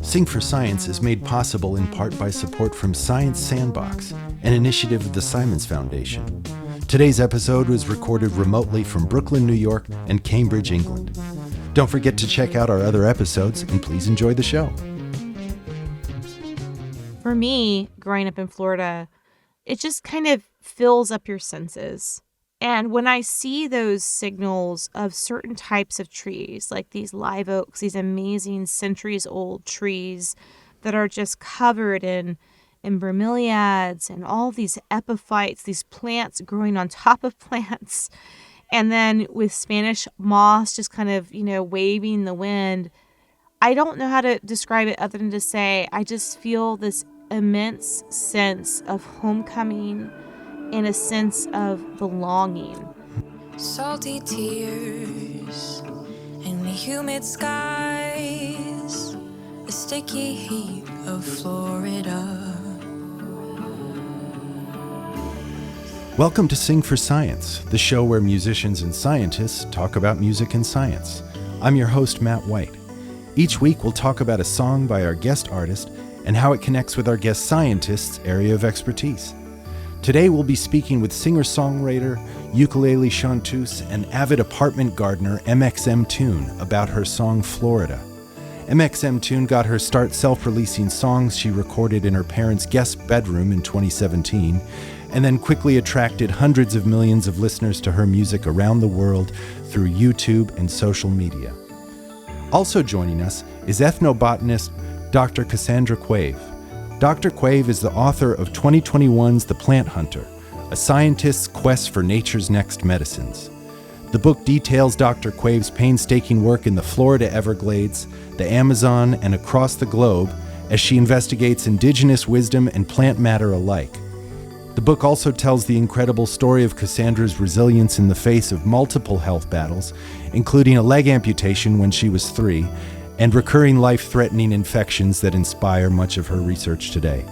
Sing for Science is made possible in part by support from Science Sandbox, an initiative of the Simons Foundation. Today's episode was recorded remotely from Brooklyn, New York, and Cambridge, England. Don't forget to check out our other episodes, and please enjoy the show. For me, growing up in Florida, it just kind of fills up your senses. And when I see those signals of certain types of trees, like these live oaks, these amazing centuries-old trees that are just covered in bromeliads and all these epiphytes, these plants growing on top of plants, and then with Spanish moss just kind of, waving in the wind, I don't know how to describe it other than to say I just feel this immense sense of homecoming and a sense of belonging. Salty tears in the humid skies, the sticky heat of Florida. Welcome to Sing for Science, the show where musicians and scientists talk about music and science. I'm your host, Matt White. Each week we'll talk about a song by our guest artist and how it connects with our guest scientist's area of expertise. Today we'll be speaking with singer-songwriter, ukulele chanteuse, and avid apartment gardener mxmtoon about her song Florida. mxmtoon got her start self-releasing songs she recorded in her parents' guest bedroom in 2017, and then quickly attracted hundreds of millions of listeners to her music around the world through YouTube and social media. Also joining us is ethnobotanist Dr. Cassandra Quave. Dr. Quave is the author of 2021's The Plant Hunter, a scientist's quest for nature's next medicines. The book details Dr. Quave's painstaking work in the Florida Everglades, the Amazon, and across the globe as she investigates indigenous wisdom and plant matter alike. The book also tells the incredible story of Cassandra's resilience in the face of multiple health battles, including a leg amputation when she was 3, and recurring life-threatening infections that inspire much of her research today.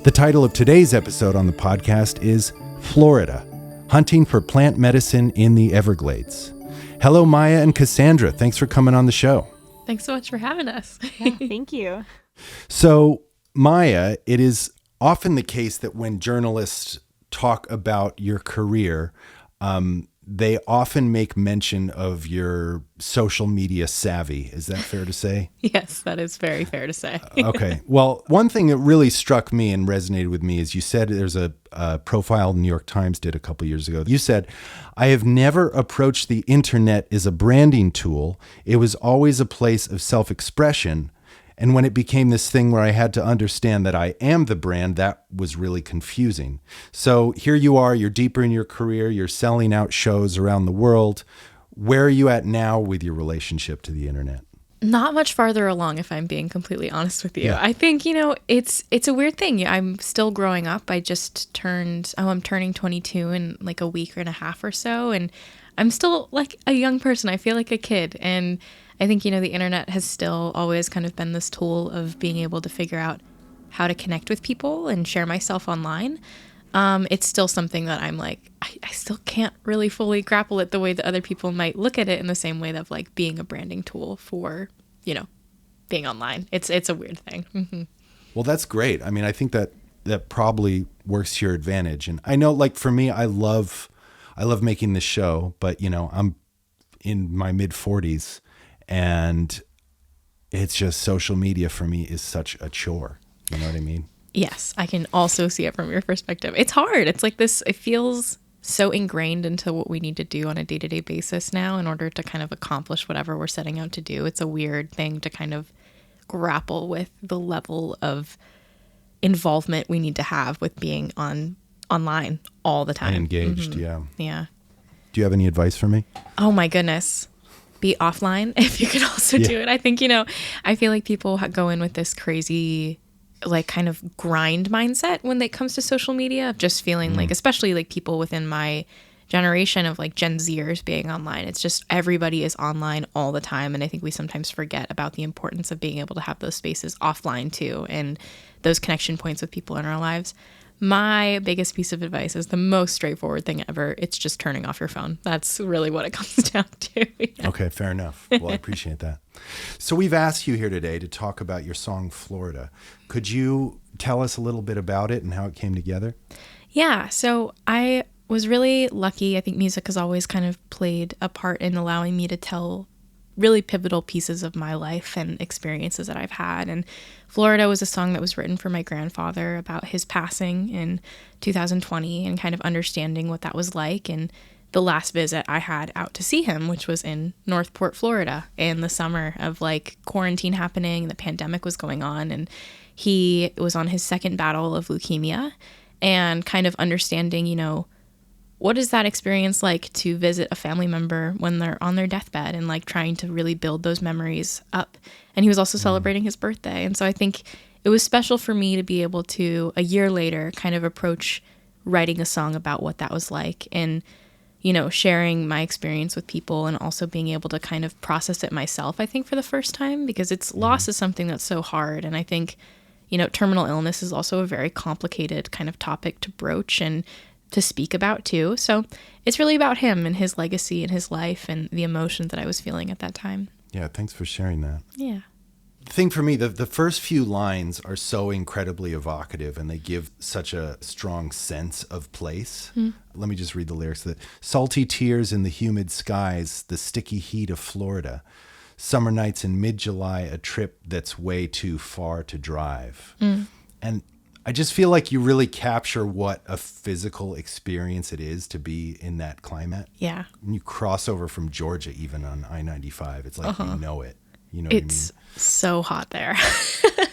The title of today's episode on the podcast is Florida, Hunting for Plant Medicine in the Everglades. Hello, Maya and Cassandra. Thanks for coming on the show. Thanks so much for having us. Yeah, thank you. So, Maya, it is often the case that when journalists talk about your career, they often make mention of your social media savvy. Is that fair to say? Yes, that is very fair to say. Okay. Well, one thing that really struck me and resonated with me is you said there's a profile the New York Times did a couple years ago. You said, "I have never approached the internet as a branding tool. It was always a place of self-expression. And when it became this thing where I had to understand that I am the brand, that was really confusing." So here you are, you're deeper in your career, you're selling out shows around the world. Where are you at now with your relationship to the internet? Not much farther along, if I'm being completely honest with you. Yeah. I think, it's a weird thing. I'm still growing up. I'm turning 22 in like a week and a half or so. And I'm still like a young person. I feel like a kid. And I think, the internet has still always kind of been this tool of being able to figure out how to connect with people and share myself online. It's still something that I'm like, I still can't really fully grapple it the way that other people might look at it in the same way of like being a branding tool for, being online. It's a weird thing. Mm-hmm. Well, that's great. I mean, I think that probably works to your advantage. And I know, like, for me, I love making this show, but, I'm in my mid-40s. And it's just social media for me is such a chore. You know what I mean? Yes, I can also see it from your perspective. It's hard. It's like this, it feels so ingrained into what we need to do on a day-to-day basis now in order to kind of accomplish whatever we're setting out to do. It's a weird thing to kind of grapple with the level of involvement we need to have with being online all the time. And engaged, mm-hmm. Yeah. Yeah. Do you have any advice for me? Oh my goodness. Be offline if you could also do it. I think, I feel like people go in with this crazy, like, kind of grind mindset when it comes to social media, of just feeling like, especially like people within my generation of like Gen Zers being online. It's just everybody is online all the time. And I think we sometimes forget about the importance of being able to have those spaces offline too, and those connection points with people in our lives. my biggest piece of advice is the most straightforward thing ever. It's just turning off your phone. That's really what it comes down to. Yeah. Okay, fair enough. Well, I appreciate that. So we've asked you here today to talk about your song, Florida. Could you tell us a little bit about it and how it came together? Yeah, so I was really lucky. I think music has always kind of played a part in allowing me to tell really pivotal pieces of my life and experiences that I've had. And Florida was a song that was written for my grandfather about his passing in 2020 and kind of understanding what that was like. And the last visit I had out to see him, which was in Northport, Florida, in the summer of like quarantine happening, the pandemic was going on, and he was on his second battle of leukemia, and kind of understanding, you know, what is that experience like to visit a family member when they're on their deathbed, and like trying to really build those memories up. And he was also celebrating his birthday. And so I think it was special for me to be able to, a year later, kind of approach writing a song about what that was like, and, you know, sharing my experience with people, and also being able to kind of process it myself, I think, for the first time, because loss is something that's so hard. And I think, you know, terminal illness is also a very complicated kind of topic to broach and to speak about too. So it's really about him and his legacy and his life and the emotions that I was feeling at that time. Yeah, thanks for sharing that. Yeah. The thing for me, the first few lines are so incredibly evocative, and they give such a strong sense of place. Let me just read the lyrics. The salty tears in the humid skies, the sticky heat of Florida, summer nights in mid-July, a trip that's way too far to drive. And I just feel like you really capture what a physical experience it is to be in that climate. Yeah. When you cross over from Georgia, even on I-95, it's like you know it. You know what I mean? It's so hot there.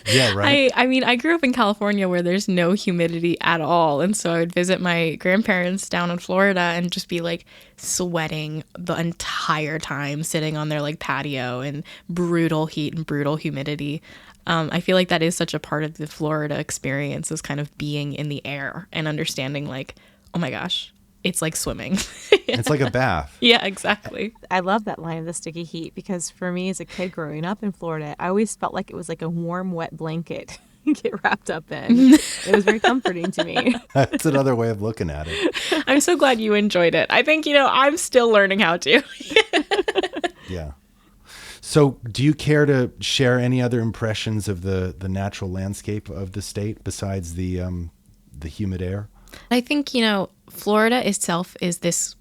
Yeah, right. I mean, I grew up in California where there's no humidity at all. And so I would visit my grandparents down in Florida and just be like sweating the entire time, sitting on their like patio in brutal heat and brutal humidity. I feel like that is such a part of the Florida experience, is kind of being in the air and understanding like, oh my gosh, it's like swimming. It's like a bath. Yeah, exactly. I love that line of the sticky heat, because for me as a kid growing up in Florida, I always felt like it was like a warm, wet blanket to get wrapped up in. It was very comforting to me. That's another way of looking at it. I'm so glad you enjoyed it. I think, you know, I'm still learning how to. Yeah. So do you care to share any other impressions of the natural landscape of the state besides the humid air? I think, you know, Florida itself is this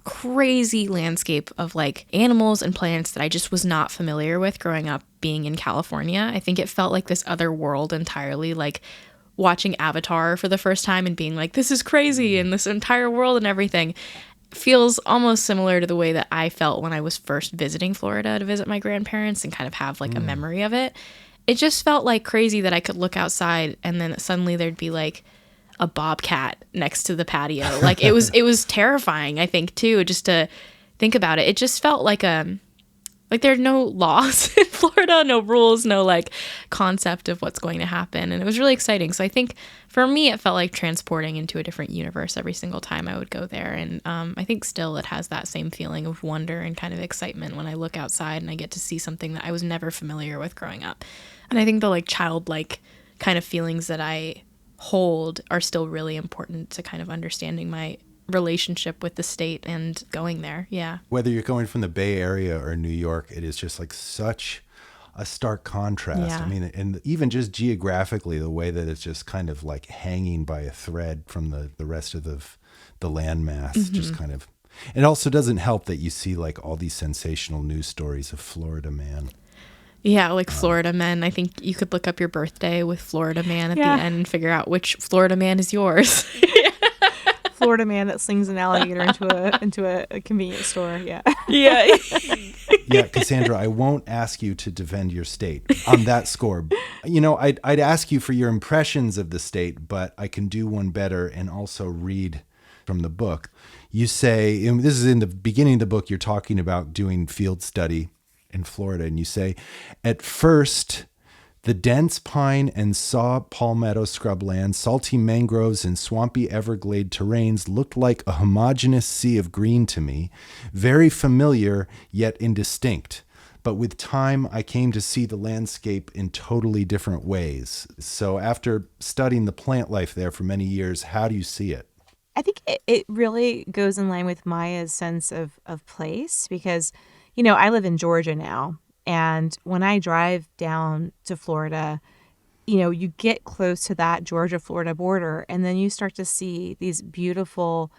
crazy landscape of like animals and plants that I just was not familiar with growing up being in California. I think it felt like this other world entirely, like watching Avatar for the first time and being like, this is crazy, and this entire world and everything feels almost similar to the way that I felt when I was first visiting Florida to visit my grandparents and kind of have like a memory of it. It just felt like crazy that I could look outside and then suddenly there'd be like a bobcat next to the patio. Like it was terrifying, I think, too, just to think about it. It just felt like there are no laws in Florida, no rules, no like concept of what's going to happen. And it was really exciting. So I think for me, it felt like transporting into a different universe every single time I would go there. And I think still it has that same feeling of wonder and kind of excitement when I look outside and I get to see something that I was never familiar with growing up. And I think the like childlike kind of feelings that I hold are still really important to kind of understanding my relationship with the state and going there. Yeah. Whether you're going from the Bay Area or New York, it is just like such a stark contrast. Yeah. I mean, and even just geographically, the way that it's just kind of like hanging by a thread from the rest of the landmass, just kind of. It also doesn't help that you see like all these sensational news stories of Florida man. Yeah, like Florida men. I think you could look up your birthday with Florida man at the end and figure out which Florida man is yours. Florida man that slings an alligator into a convenience store. Yeah. Yeah. Yeah, Cassandra, I won't ask you to defend your state on that score. You know, I'd ask you for your impressions of the state, but I can do one better and also read from the book. You say, and this is in the beginning of the book, you're talking about doing field study in Florida, and you say, at first, the dense pine and saw palmetto scrubland, salty mangroves, and swampy Everglade terrains looked like a homogeneous sea of green to me, very familiar yet indistinct. but with time, I came to see the landscape in totally different ways. So after studying the plant life there for many years, how do you see it? I think it really goes in line with Maya's sense of place because, I live in Georgia now. And when I drive down to Florida, you get close to that Georgia-Florida border, and then you start to see these beautiful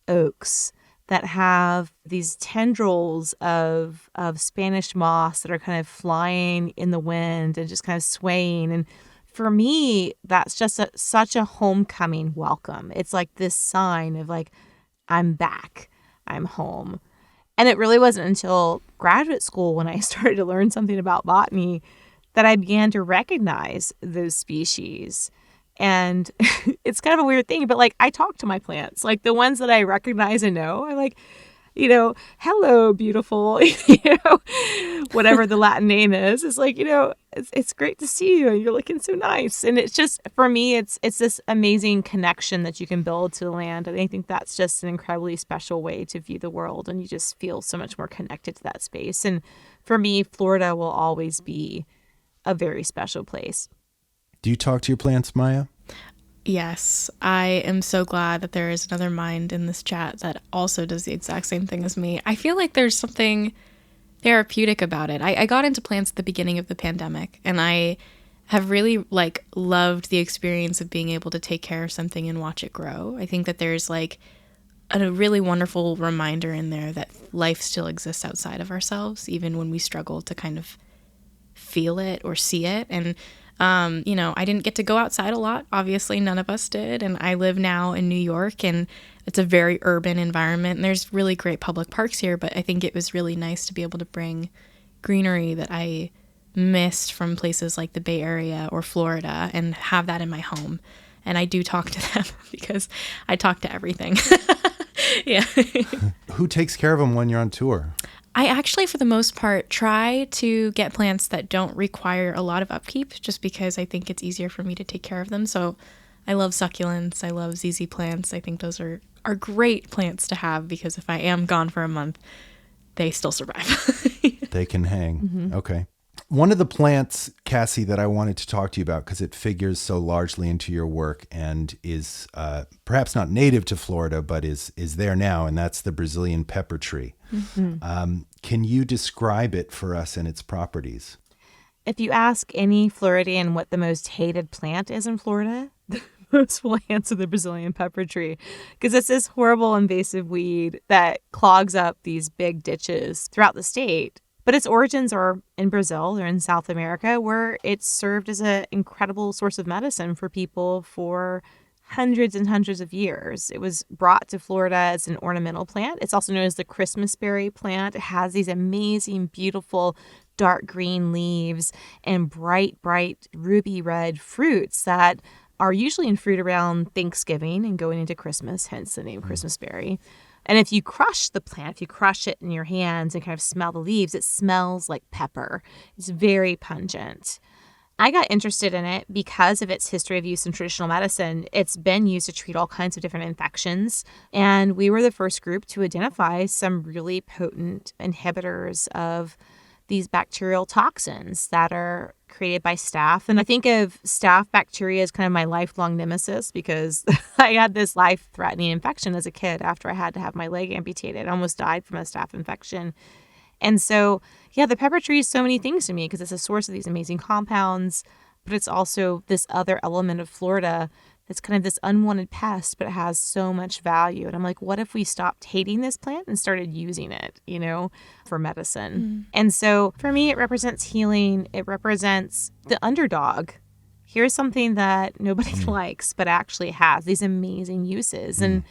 oaks that have these tendrils of Spanish moss that are kind of flying in the wind and just kind of swaying. And for me, that's just such a homecoming welcome. It's like this sign of like, I'm back, I'm home. And it really wasn't until graduate school when I started to learn something about botany that I began to recognize those species. And it's kind of a weird thing, but like I talk to my plants, like the ones that I recognize and know. I'm like, hello, beautiful, whatever the Latin name is. It's like, it's great to see you and you're looking so nice. And it's just, for me, it's this amazing connection that you can build to the land. And I think that's just an incredibly special way to view the world. And you just feel so much more connected to that space. And for me, Florida will always be a very special place. Do you talk to your plants, Maya? Yes, I am so glad that there is another mind in this chat that also does the exact same thing as me. I feel like there's something therapeutic about it. I got into plants at the beginning of the pandemic, and I have really loved the experience of being able to take care of something and watch it grow. I think that there's a really wonderful reminder in there that life still exists outside of ourselves, even when we struggle to kind of feel it or see it. And I didn't get to go outside a lot. Obviously, none of us did. And I live now in New York, and it's a very urban environment. And there's really great public parks here, but I think it was really nice to be able to bring greenery that I missed from places like the Bay Area or Florida and have that in my home. And I do talk to them because I talk to everything. Yeah. Who takes care of them when you're on tour? I actually, for the most part, try to get plants that don't require a lot of upkeep just because I think it's easier for me to take care of them. So I love succulents. I love ZZ plants. I think those are great plants to have because if I am gone for a month, they still survive. They can hang. Mm-hmm. Okay. One of the plants, Cassie, that I wanted to talk to you about because it figures so largely into your work and is perhaps not native to Florida, but is there now, and that's the Brazilian pepper tree. Mm-hmm. Can you describe it for us and its properties? If you ask any Floridian what the most hated plant is in Florida, most will answer the Brazilian pepper tree because it's this horrible invasive weed that clogs up these big ditches throughout the state. But its origins are in Brazil or in South America, where it's served as an incredible source of medicine for people for hundreds and hundreds of years. It was brought to Florida as an ornamental plant. It's also known as the Christmas berry plant. It has these amazing, beautiful, dark green leaves and bright, bright ruby red fruits that are usually in fruit around Thanksgiving and going into Christmas, hence the name Christmas berry. And if you crush the plant, if you crush it in your hands and kind of smell the leaves, it smells like pepper. It's very pungent. I got interested in it because of its history of use in traditional medicine. It's been used to treat all kinds of different infections. And we were the first group to identify some really potent inhibitors of these bacterial toxins that are created by staph. And I think of staph bacteria as kind of my lifelong nemesis because I had this life-threatening infection as a kid after I had to have my leg amputated. I almost died from a staph infection. And so, yeah, the pepper tree is so many things to me because it's a source of these amazing compounds, but it's also this other element of Florida that's kind of this unwanted pest, but it has so much value. And I'm like, what if we stopped hating this plant and started using it, for medicine? And so for me, it represents healing. It represents the underdog. Here's something that nobody likes, but actually has these amazing uses. And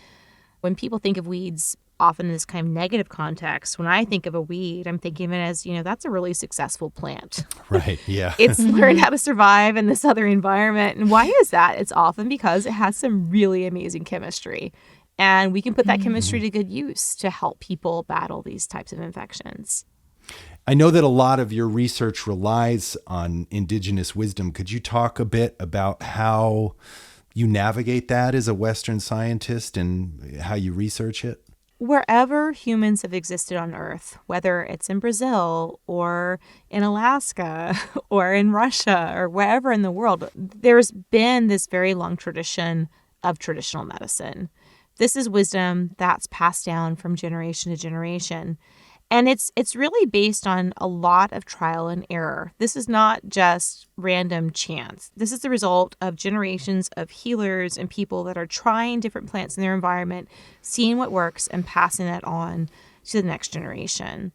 when people think of weeds, often in this kind of negative context, when I think of a weed, I'm thinking of it as, that's a really successful plant. Right, yeah. It's learned how to survive in this other environment. And why is that? It's often because it has some really amazing chemistry. And we can put that chemistry to good use to help people battle these types of infections. I know that a lot of your research relies on indigenous wisdom. Could you talk a bit about how you navigate that as a Western scientist and how you research it? wherever humans have existed on Earth, whether it's in Brazil or in Alaska or in Russia or wherever in the world, there's been this very long tradition of traditional medicine. This is wisdom that's passed down from generation to generation. And it's really based on a lot of trial and error. This is not just random chance. This is the result of generations of healers and people that are trying different plants in their environment, seeing what works, and passing that on to the next generation.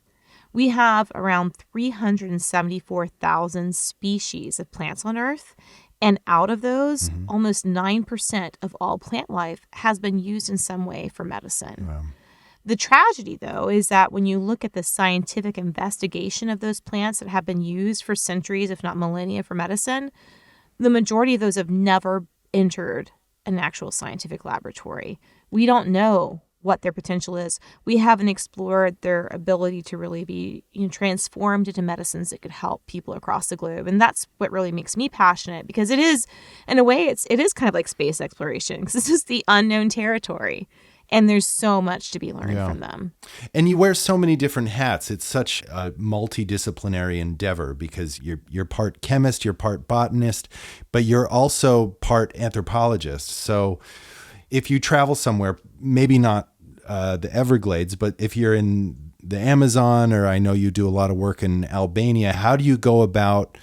We have around 374,000 species of plants on Earth. And out of those, almost 9% of all plant life has been used in some way for medicine. Wow. The tragedy, though, is that when you look at the scientific investigation of those plants that have been used for centuries, if not millennia, for medicine, the majority of those have never entered an actual scientific laboratory. We don't know what their potential is. We haven't explored their ability to really be transformed into medicines that could help people across the globe. And that's what really makes me passionate, because it is, in a way, it is kind of like space exploration, because this is the unknown territory. And there's so much to be learned from them. And you wear so many different hats. It's such a multidisciplinary endeavor, because you're part chemist, you're part botanist, but you're also part anthropologist. So if you travel somewhere, maybe not the Everglades, but if you're in the Amazon, or I know you do a lot of work in Albania, how do you go about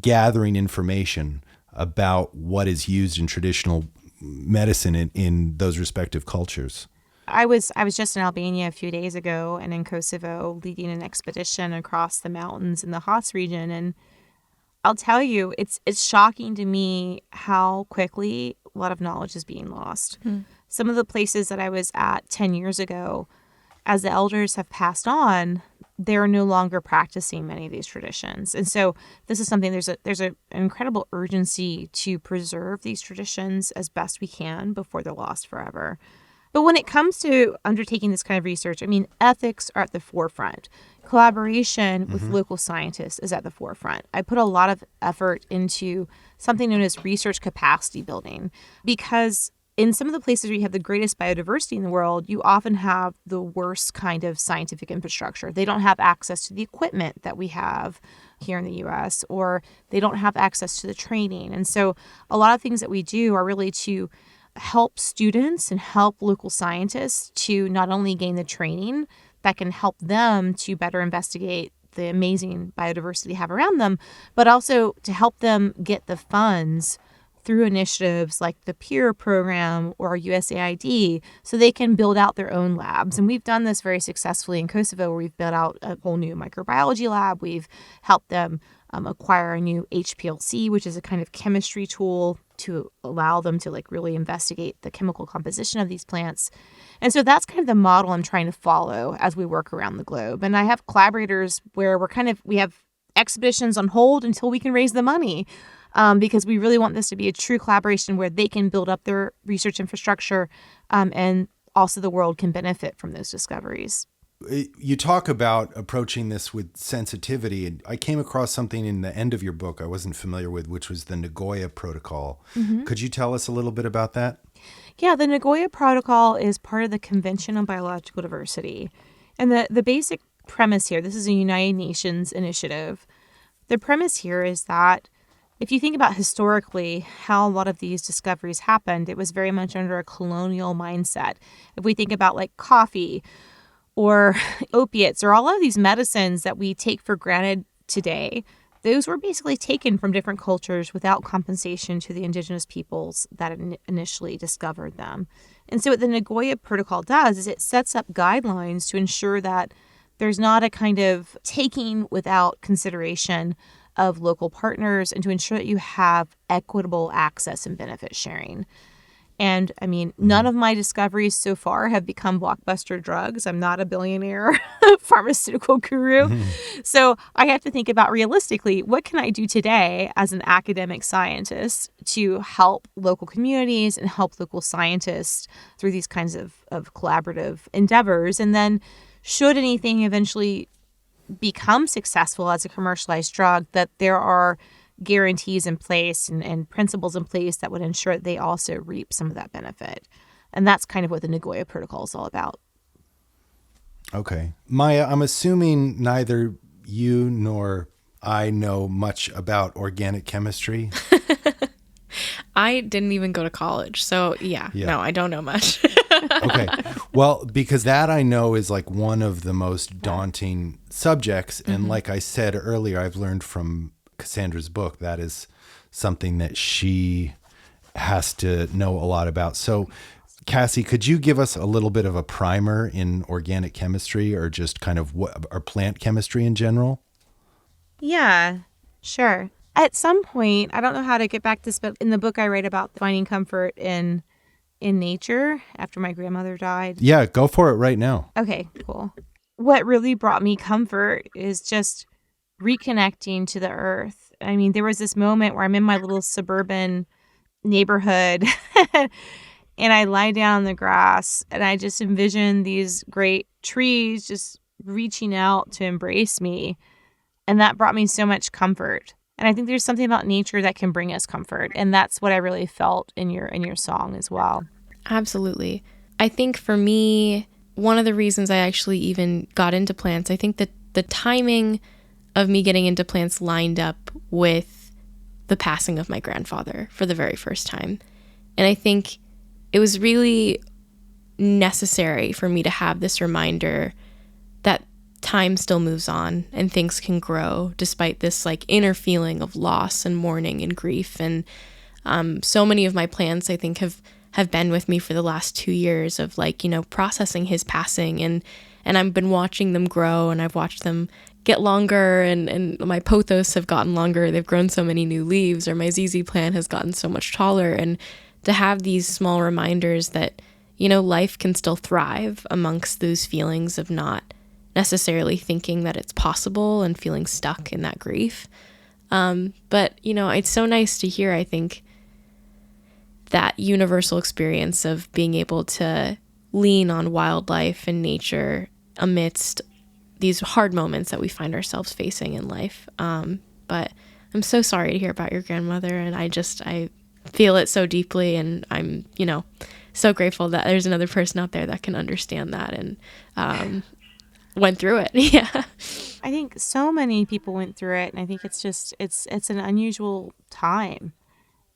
gathering information about what is used in traditional medicine in those respective cultures? I was just in Albania a few days ago, and in Kosovo, leading an expedition across the mountains in the Hats region. And I'll tell you, it's shocking to me how quickly a lot of knowledge is being lost. Some of the places that I was at 10 years ago, as the elders have passed on, they're no longer practicing many of these traditions. And so this is something, there's an incredible urgency to preserve these traditions as best we can before they're lost forever. But when it comes to undertaking this kind of research, I mean, ethics are at the forefront. Collaboration with local scientists is at the forefront. I put a lot of effort into something known as research capacity building, because in some of the places where you have the greatest biodiversity in the world, you often have the worst kind of scientific infrastructure. They don't have access to the equipment that we have here in the U.S., or they don't have access to the training. And so a lot of things that we do are really to help students and help local scientists to not only gain the training that can help them to better investigate the amazing biodiversity they have around them, but also to help them get the funds through initiatives like the PEER program or USAID, so they can build out their own labs. And we've done this very successfully in Kosovo, where we've built out a whole new microbiology lab. We've helped them acquire a new HPLC, which is a kind of chemistry tool to allow them to really investigate the chemical composition of these plants. And so that's kind of the model I'm trying to follow as we work around the globe. And I have collaborators where we have expeditions on hold until we can raise the money. Because we really want this to be a true collaboration where they can build up their research infrastructure, and also the world can benefit from those discoveries. You talk about approaching this with sensitivity, and I came across something in the end of your book I wasn't familiar with, which was the Nagoya Protocol. Could you tell us a little bit about that? Yeah, the Nagoya Protocol is part of the Convention on Biological Diversity. And the basic premise here, this is a United Nations initiative. The premise here is that if you think about historically how a lot of these discoveries happened, it was very much under a colonial mindset. If we think about coffee or opiates or all of these medicines that we take for granted today, those were basically taken from different cultures without compensation to the indigenous peoples that initially discovered them. And so what the Nagoya Protocol does is it sets up guidelines to ensure that there's not a kind of taking without consideration of local partners, and to ensure that you have equitable access and benefit sharing. And I mean, none of my discoveries so far have become blockbuster drugs. I'm not a billionaire pharmaceutical guru. So I have to think about realistically, what can I do today as an academic scientist to help local communities and help local scientists through these kinds of collaborative endeavors? And then should anything eventually become successful as a commercialized drug, that there are guarantees in place and principles in place that would ensure they also reap some of that benefit. And that's kind of what the Nagoya Protocol is all about. Okay. Maya, I'm assuming neither you nor I know much about organic chemistry. I didn't even go to college. So Yeah. no, I don't know much. Okay. Well, because that I know is like one of the most daunting subjects. And like I said earlier, I've learned from Cassandra's book, that is something that she has to know a lot about. So Cassie, could you give us a little bit of a primer in organic chemistry or just kind of what, or plant chemistry in general? Yeah, sure. At some point, I don't know how to get back to this, but in the book I write about finding comfort in nature after my grandmother died. Yeah, go for it right now. Okay, cool. What really brought me comfort is just reconnecting to the earth. I mean, there was this moment where I'm in my little suburban neighborhood and I lie down in the grass and I just envision these great trees just reaching out to embrace me. And that brought me so much comfort. And I think there's something about nature that can bring us comfort. And that's what I really felt in your song as well. Absolutely. I think for me, one of the reasons I actually even got into plants, I think that the timing of me getting into plants lined up with the passing of my grandfather for the very first time. And I think it was really necessary for me to have this reminder that time still moves on and things can grow despite this like inner feeling of loss and mourning and grief. And so many of my plants, I think, have been with me for the last 2 years of like, you know, processing his passing. And I've been watching them grow and I've watched them get longer and my pothos have gotten longer. They've grown so many new leaves, or my ZZ plant has gotten so much taller. And to have these small reminders that, you know, life can still thrive amongst those feelings of not necessarily thinking that it's possible and feeling stuck in that grief. But, you know, it's so nice to hear, I think, that universal experience of being able to lean on wildlife and nature amidst these hard moments that we find ourselves facing in life. But I'm so sorry to hear about your grandmother, and I feel it so deeply, and I'm, you know, so grateful that there's another person out there that can understand that and went through it. Yeah. I think so many people went through it, and I think it's just it's an unusual time,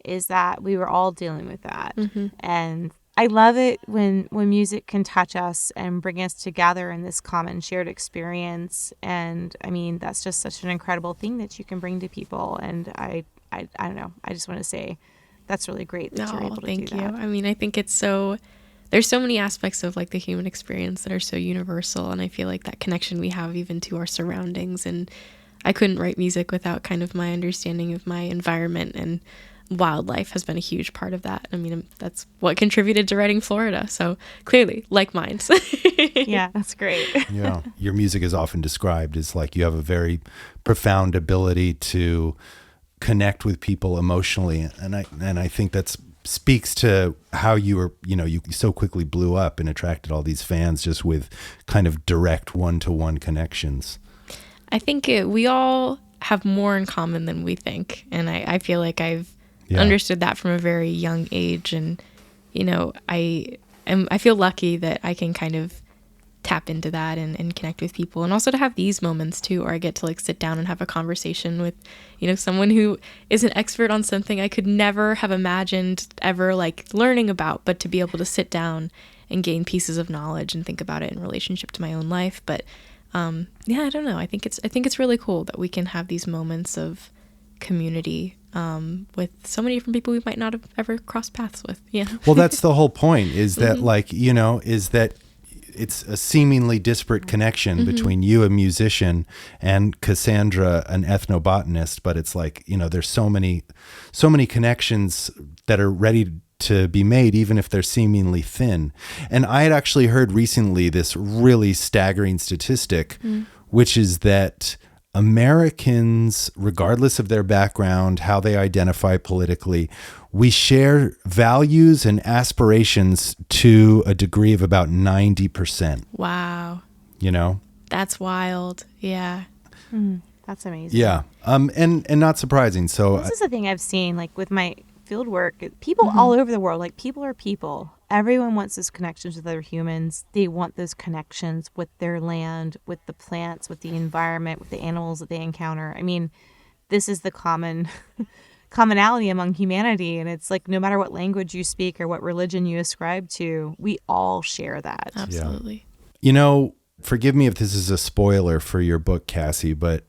is that we were all dealing with that. And I love it when music can touch us and bring us together in this common shared experience. And I mean, that's just such an incredible thing that you can bring to people. And I don't know, I just want to say that's really great that you're able to do that. Thank you. I mean, I think there's so many aspects of like the human experience that are so universal, and I feel like that connection we have even to our surroundings. And I couldn't write music without kind of my understanding of my environment, and wildlife has been a huge part of that. I mean, that's what contributed to writing Florida. So clearly, like minds. Yeah, that's great. Yeah. Your music is often described as like you have a very profound ability to connect with people emotionally. And I think that speaks to how you were, you know, you so quickly blew up and attracted all these fans just with kind of direct one-to-one connections. I think we all have more in common than we think. And I feel like I've understood that from a very young age. And, you know, I feel lucky that I can kind of tap into that and connect with people, and also to have these moments too, where I get to like sit down and have a conversation with, you know, someone who is an expert on something I could never have imagined ever like learning about, but to be able to sit down and gain pieces of knowledge and think about it in relationship to my own life. But yeah, I don't know. I think it's really cool that we can have these moments of community with so many different people we might not have ever crossed paths with. Yeah. Well, that's the whole point, is that like, you know, is that it's a seemingly disparate connection between you, a musician, and Cassandra, an ethnobotanist. But it's like, you know, there's so many connections that are ready to be made, even if they're seemingly thin. And I had actually heard recently this really staggering statistic, which is that Americans, regardless of their background, how they identify politically, we share values and aspirations to a degree of about 90%. Wow. You know? That's wild. Yeah. That's amazing. Yeah. And not surprising. So this is the thing I've seen, like with my field work, people all over the world, like people are people. everyone wants those connections with other humans. They want those connections with their land, with the plants, with the environment, with the animals that they encounter. I mean, this is the commonality among humanity. And it's like, no matter what language you speak or what religion you ascribe to, we all share that. Absolutely. You know, forgive me if this is a spoiler for your book, Cassie, but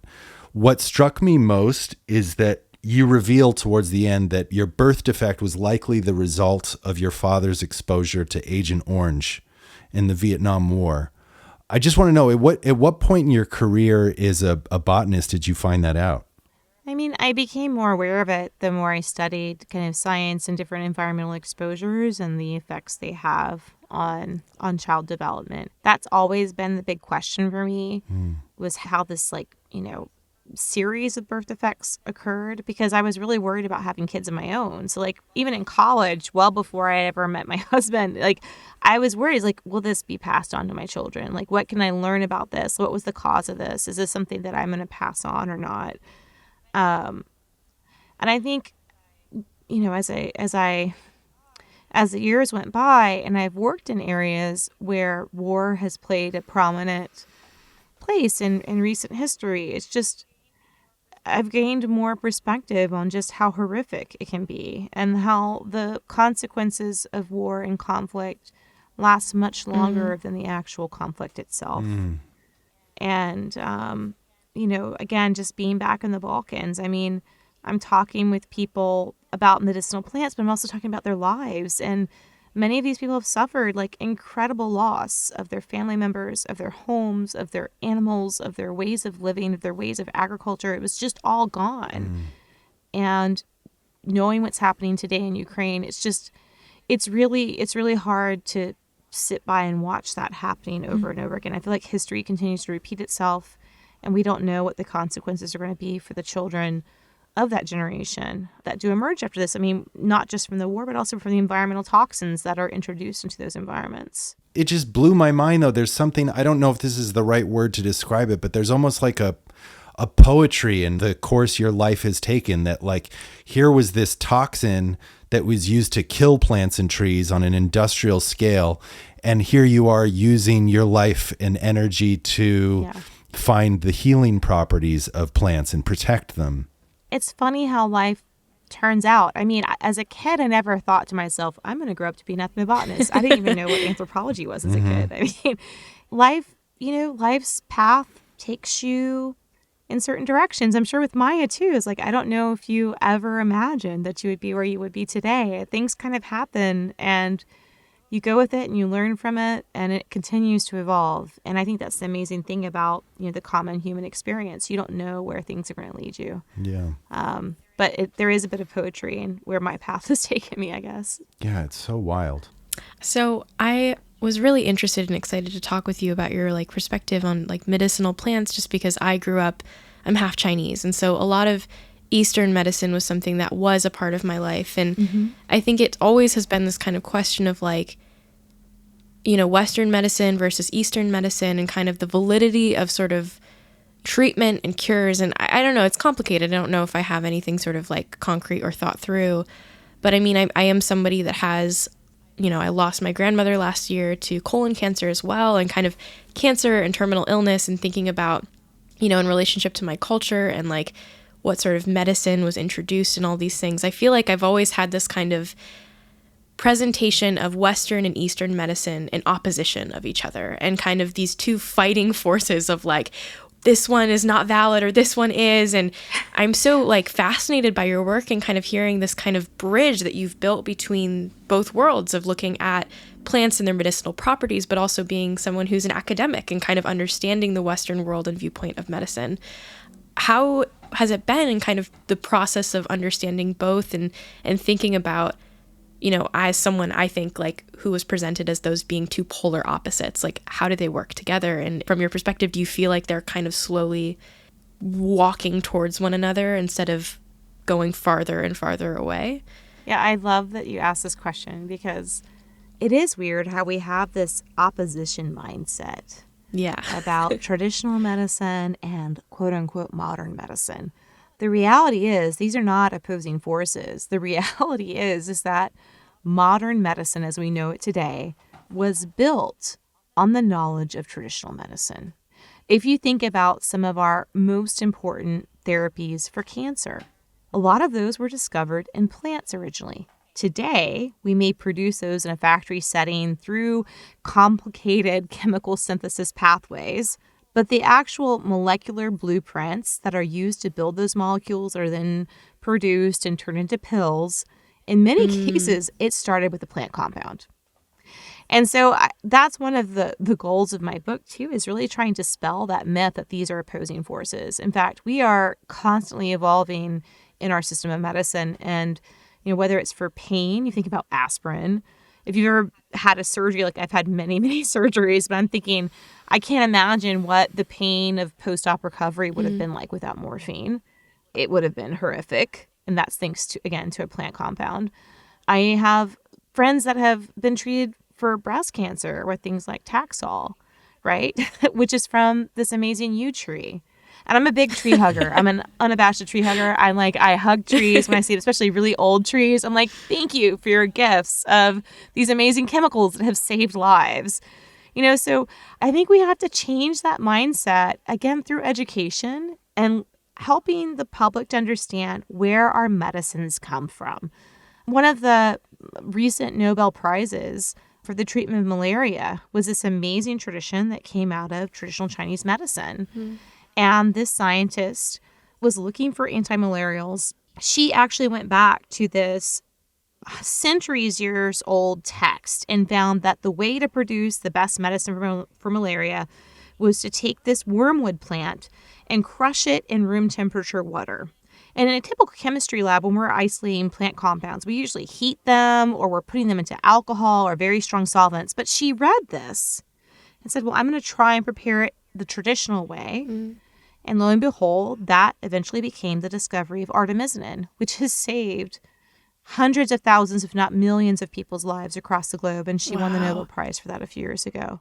what struck me most is that you reveal towards the end that your birth defect was likely the result of your father's exposure to Agent Orange in the Vietnam War. I just want to know, at what point in your career as a botanist did you find that out? I mean, I became more aware of it the more I studied kind of science and different environmental exposures and the effects they have on child development. That's always been the big question for me, was how this, like, you know, series of birth defects occurred, because I was really worried about having kids of my own. So, like, even in college, well before I ever met my husband, like, I was worried, like, will this be passed on to my children? Like, what can I learn about this? What was the cause of this? Is this something that I'm going to pass on or not? And I think, you know, as the years went by and I've worked in areas where war has played a prominent place in recent history, it's just, I've gained more perspective on just how horrific it can be and how the consequences of war and conflict last much longer than the actual conflict itself. And, you know, again, just being back in the Balkans, I mean, I'm talking with people about medicinal plants, but I'm also talking about their lives. And many of these people have suffered like incredible loss of their family members, of their homes, of their animals, of their ways of living, of their ways of agriculture. It was just all gone. And knowing what's happening today in Ukraine, it's really hard to sit by and watch that happening over and over again. I feel like history continues to repeat itself, and we don't know what the consequences are going to be for the children of that generation that do emerge after this. I mean, not just from the war, but also from the environmental toxins that are introduced into those environments. It just blew my mind, though. There's something, I don't know if this is the right word to describe it, but there's almost like a poetry in the course your life has taken, that like, here was this toxin that was used to kill plants and trees on an industrial scale. And here you are using your life and energy to find the healing properties of plants and protect them. It's funny how life turns out. I mean, as a kid, I never thought to myself, I'm going to grow up to be an ethnobotanist. I didn't even know what anthropology was as a kid. I mean, life's path takes you in certain directions. I'm sure with Maya too, it's like, I don't know if you ever imagined that you would be where you would be today. Things kind of happen and you go with it and you learn from it, and it continues to evolve. And I think that's the amazing thing about, you know, the common human experience. You don't know where things are going to lead you. Yeah. But there is a bit of poetry in where my path has taken me, I guess. Yeah, it's so wild. So I was really interested and excited to talk with you about your like perspective on like medicinal plants, just because I'm half Chinese. And so a lot of Eastern medicine was something that was a part of my life. And I think it always has been this kind of question of like, you know, Western medicine versus Eastern medicine and kind of the validity of sort of treatment and cures. And I don't know, it's complicated. I don't know if I have anything sort of like concrete or thought through. But I mean, I am somebody that has, you know, I lost my grandmother last year to colon cancer as well, and kind of cancer and terminal illness, and thinking about, you know, in relationship to my culture and like what sort of medicine was introduced and all these things. I feel like I've always had this kind of presentation of Western and Eastern medicine in opposition of each other, and kind of these two fighting forces of like, this one is not valid or this one is. And I'm so like fascinated by your work and kind of hearing this kind of bridge that you've built between both worlds of looking at plants and their medicinal properties, but also being someone who's an academic and kind of understanding the Western world and viewpoint of medicine. How has it been in kind of the process of understanding both and thinking about, you know, as someone I think like who was presented as those being two polar opposites, like how do they work together? And from your perspective, do you feel like they're kind of slowly walking towards one another instead of going farther and farther away? Yeah, I love that you asked this question, because it is weird how we have this opposition mindset. Yeah. About traditional medicine and quote unquote modern medicine. The reality is these are not opposing forces. The reality is that modern medicine as we know it today was built on the knowledge of traditional medicine. If you think about some of our most important therapies for cancer, a lot of those were discovered in plants originally. Today, we may produce those in a factory setting through complicated chemical synthesis pathways, but the actual molecular blueprints that are used to build those molecules are then produced and turned into pills. In many cases, it started with a plant compound. And so that's one of the goals of my book, too, is really trying to dispel that myth that these are opposing forces. In fact, we are constantly evolving in our system of medicine. And, whether it's for pain, you think about aspirin. If you've ever had a surgery, like I've had many, many surgeries, but I'm thinking, I can't imagine what the pain of post-op recovery would have been like without morphine. It would have been horrific. And that's thanks to, again, to a plant compound. I have friends that have been treated for breast cancer with things like Taxol, right? Which is from this amazing yew tree. And I'm a big tree hugger. I'm an unabashed tree hugger. I hug trees when I see it, especially really old trees. I'm like, thank you for your gifts of these amazing chemicals that have saved lives. So I think we have to change that mindset, again, through education and helping the public to understand where our medicines come from. One of the recent Nobel Prizes for the treatment of malaria was this amazing tradition that came out of traditional Chinese medicine. And this scientist was looking for antimalarials. She actually went back to this centuries years old text and found that the way to produce the best medicine for malaria was to take this wormwood plant and crush it in room temperature water. And in a typical chemistry lab, when we're isolating plant compounds, we usually heat them or we're putting them into alcohol or very strong solvents. But she read this and said, well, I'm going to try and prepare it the traditional way. And lo and behold, that eventually became the discovery of artemisinin, which has saved hundreds of thousands, if not millions of people's lives across the globe. And she won the Nobel Prize for that a few years ago.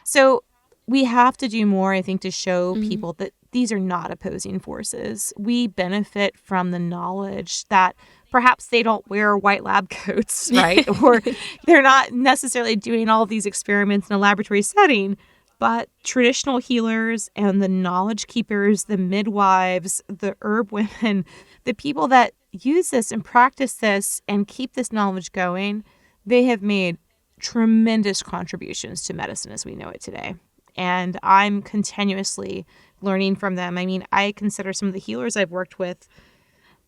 So we have to do more, I think, to show people that these are not opposing forces. We benefit from the knowledge that perhaps they don't wear white lab coats, right? Or they're not necessarily doing all of these experiments in a laboratory setting. But traditional healers and the knowledge keepers, the midwives, the herb women, the people that use this and practice this and keep this knowledge going, they have made tremendous contributions to medicine as we know it today. And I'm continuously learning from them. I mean, I consider some of the healers I've worked with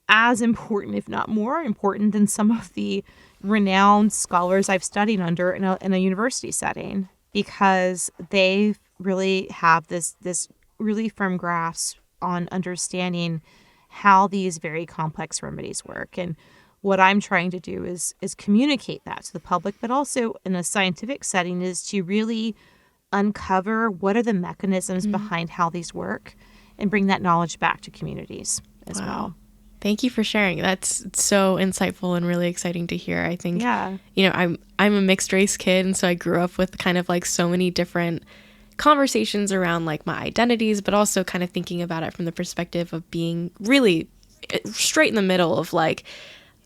as important, if not more important, than some of the renowned scholars I've studied under in a university setting, because they really have this really firm grasp on understanding how these very complex remedies work. And what I'm trying to do is communicate that to the public, but also in a scientific setting is to really uncover what are the mechanisms behind how these work and bring that knowledge back to communities as well. Thank you for sharing. That's so insightful and really exciting to hear. I think, I'm a mixed race kid, and so I grew up with kind of like so many different conversations around like my identities, but also kind of thinking about it from the perspective of being really straight in the middle of like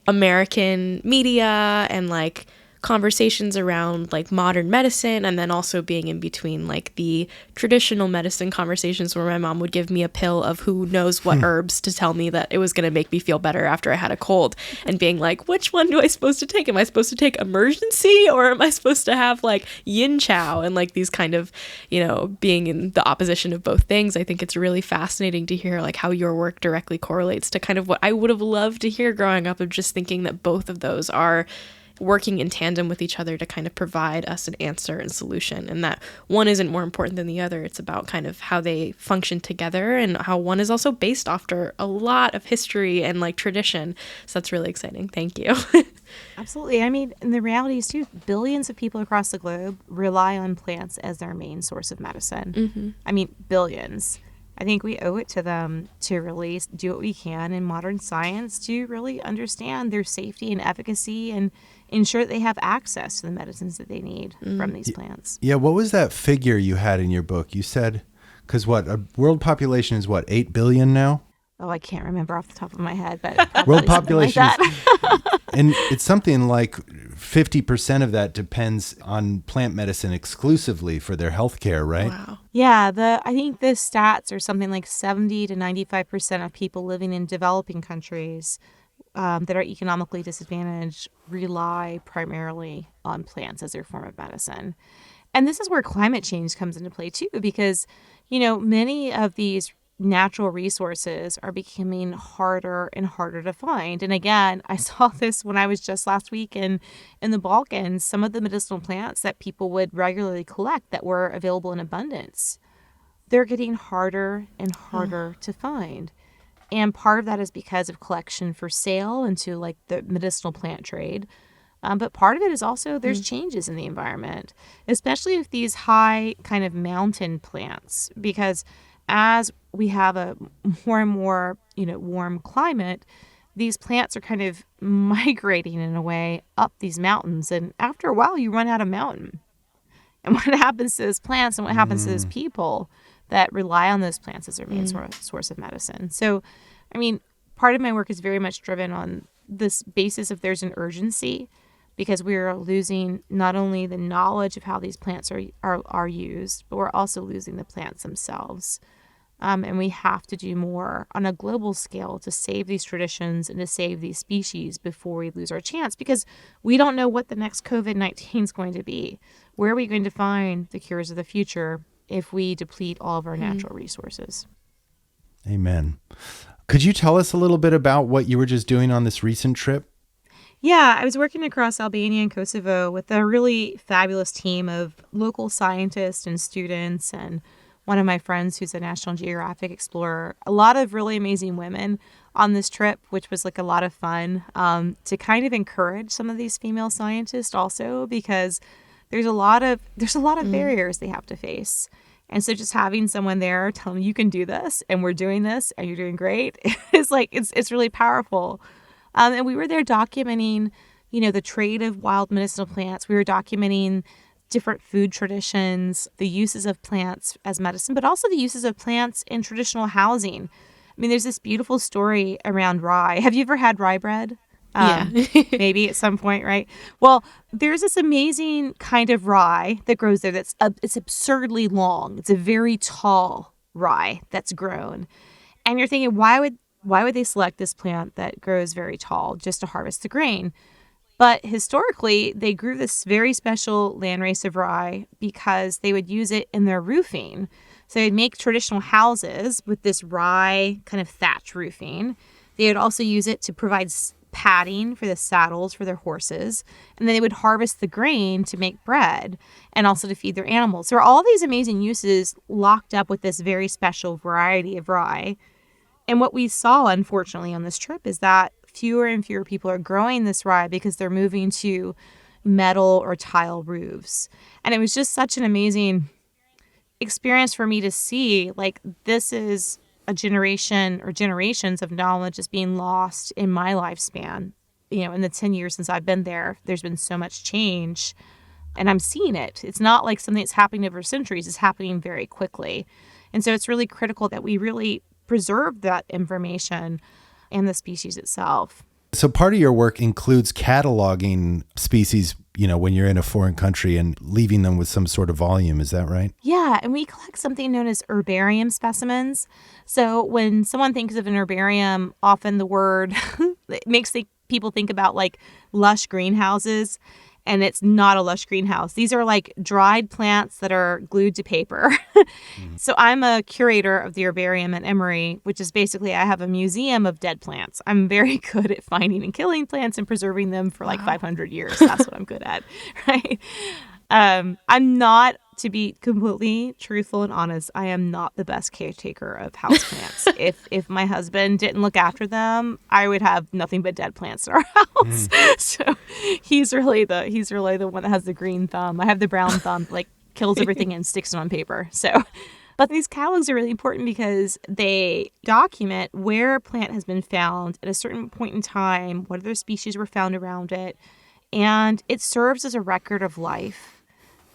American media and like conversations around like modern medicine, and then also being in between like the traditional medicine conversations where my mom would give me a pill of who knows what herbs to tell me that it was going to make me feel better after I had a cold, and being like, which one do I supposed to take? Am I supposed to take emergency, or am I supposed to have like yin chow, and like these kind of, being in the opposition of both things. I think it's really fascinating to hear like how your work directly correlates to kind of what I would have loved to hear growing up, of just thinking that both of those are working in tandem with each other to kind of provide us an answer and solution, and that one isn't more important than the other. It's about kind of how they function together, and how one is also based after a lot of history and like tradition. So that's really exciting. Thank you. Absolutely. I mean, and the reality is too, billions of people across the globe rely on plants as their main source of medicine. I mean, billions. I think we owe it to them to really do what we can in modern science to really understand their safety and efficacy and ensure that they have access to the medicines that they need from these plants. Yeah, what was that figure you had in your book? You said, because a world population is 8 billion now? I can't remember off the top of my head, but World probably something like population that. and it's something like 50% of that depends on plant medicine exclusively for their health care, right? Wow. Yeah, I think the stats are something like 70 to 95% of people living in developing countries that are economically disadvantaged rely primarily on plants as their form of medicine. And this is where climate change comes into play too, because, many of these natural resources are becoming harder and harder to find. And again, I saw this when I was just last week in the Balkans. Some of the medicinal plants that people would regularly collect that were available in abundance, they're getting harder and harder to find. And part of that is because of collection for sale into like the medicinal plant trade. But part of it is also there's changes in the environment, especially with these high kind of mountain plants, because as we have a more and more, warm climate, these plants are kind of migrating in a way up these mountains. And after a while, you run out of mountain. And what happens to those plants and what happens to those people that rely on those plants as their main source of medicine? So, part of my work is very much driven on this basis of there's an urgency, because we are losing not only the knowledge of how these plants are used, but we're also losing the plants themselves. And we have to do more on a global scale to save these traditions and to save these species before we lose our chance, because we don't know what the next COVID-19 is going to be. Where are we going to find the cures of the future if we deplete all of our natural resources? Amen. Could you tell us a little bit about what you were just doing on this recent trip? Yeah, I was working across Albania and Kosovo with a really fabulous team of local scientists and students, and one of my friends who's a National Geographic explorer. A lot of really amazing women on this trip, which was like a lot of fun to kind of encourage some of these female scientists also, because there's a lot of barriers they have to face. And so just having someone there telling you can do this and we're doing this and you're doing great is like, it's really powerful. And we were there documenting, the trade of wild medicinal plants. We were documenting different food traditions, the uses of plants as medicine, but also the uses of plants in traditional housing. There's this beautiful story around rye. Have you ever had rye bread? Yeah. Maybe at some point, right? Well, there's this amazing kind of rye that grows there it's absurdly long. It's a very tall rye that's grown. And you're thinking, why would they select this plant that grows very tall just to harvest the grain? But historically, they grew this very special landrace of rye because they would use it in their roofing. So they'd make traditional houses with this rye kind of thatch roofing. They would also use it to provide padding for the saddles for their horses. And then they would harvest the grain to make bread and also to feed their animals. So there are all these amazing uses locked up with this very special variety of rye. And what we saw, unfortunately, on this trip is that fewer and fewer people are growing this rye because they're moving to metal or tile roofs. And it was just such an amazing experience for me to see, like, this is a generation or generations of knowledge is being lost in my lifespan. In the 10 years since I've been there, there's been so much change and I'm seeing it. It's not like something that's happening over centuries. It's happening very quickly. And so it's really critical that we really preserve that information and the species itself. So part of your work includes cataloging species, when you're in a foreign country and leaving them with some sort of volume. Is that right? Yeah, and we collect something known as herbarium specimens. So when someone thinks of an herbarium, often the word it makes people think about like lush greenhouses. And it's not a lush greenhouse. These are like dried plants that are glued to paper. So I'm a curator of the herbarium at Emory, which is basically I have a museum of dead plants. I'm very good at finding and killing plants and preserving them for like 500 years. That's what I'm good at, right? I'm not, to be completely truthful and honest, I am not the best caretaker of houseplants. If my husband didn't look after them, I would have nothing but dead plants in our house. So he's really the one that has the green thumb. I have the brown thumb, like kills everything and sticks it on paper. So, but these catalogs are really important because they document where a plant has been found at a certain point in time, what other species were found around it, and it serves as a record of life,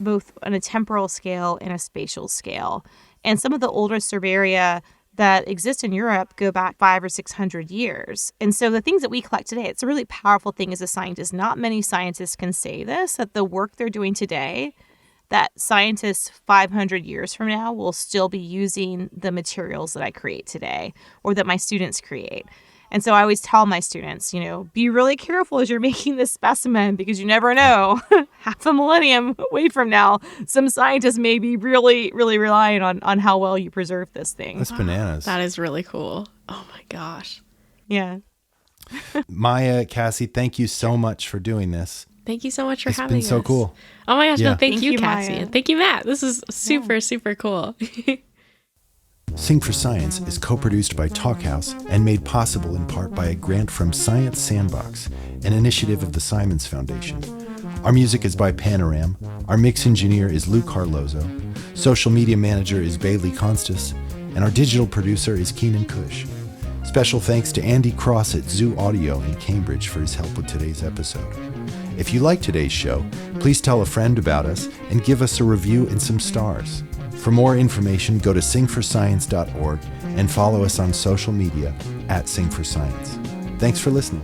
both on a temporal scale and a spatial scale. And some of the oldest herbaria that exist in Europe go back 500 or 600 years. And so the things that we collect today, it's a really powerful thing as a scientist. Not many scientists can say this, that the work they're doing today, that scientists 500 years from now will still be using the materials that I create today or that my students create. And so I always tell my students, be really careful as you're making this specimen because you never know. Half a millennium away from now, some scientists may be really, really relying on how well you preserve this thing. That's bananas. That is really cool. Oh my gosh. Yeah. Maya, Cassie, thank you so much for doing this. Thank you so much for having us. It's been so cool. Oh my gosh, Yeah. no, thank you, Cassie. Maya. And thank you, Matt. This is super, super cool. Sing for Science is co-produced by Talkhouse and made possible in part by a grant from Science Sandbox, an initiative of the Simons Foundation. Our music is by Panoram. Our mix engineer is Lou Carlozo. Social media manager is Bailey Constas. And our digital producer is Keenan Cush. Special thanks to Andy Cross at Zoo Audio in Cambridge for his help with today's episode. If you like today's show, please tell a friend about us and give us a review and some stars. For more information, go to singforscience.org and follow us on social media @singforscience. Thanks for listening.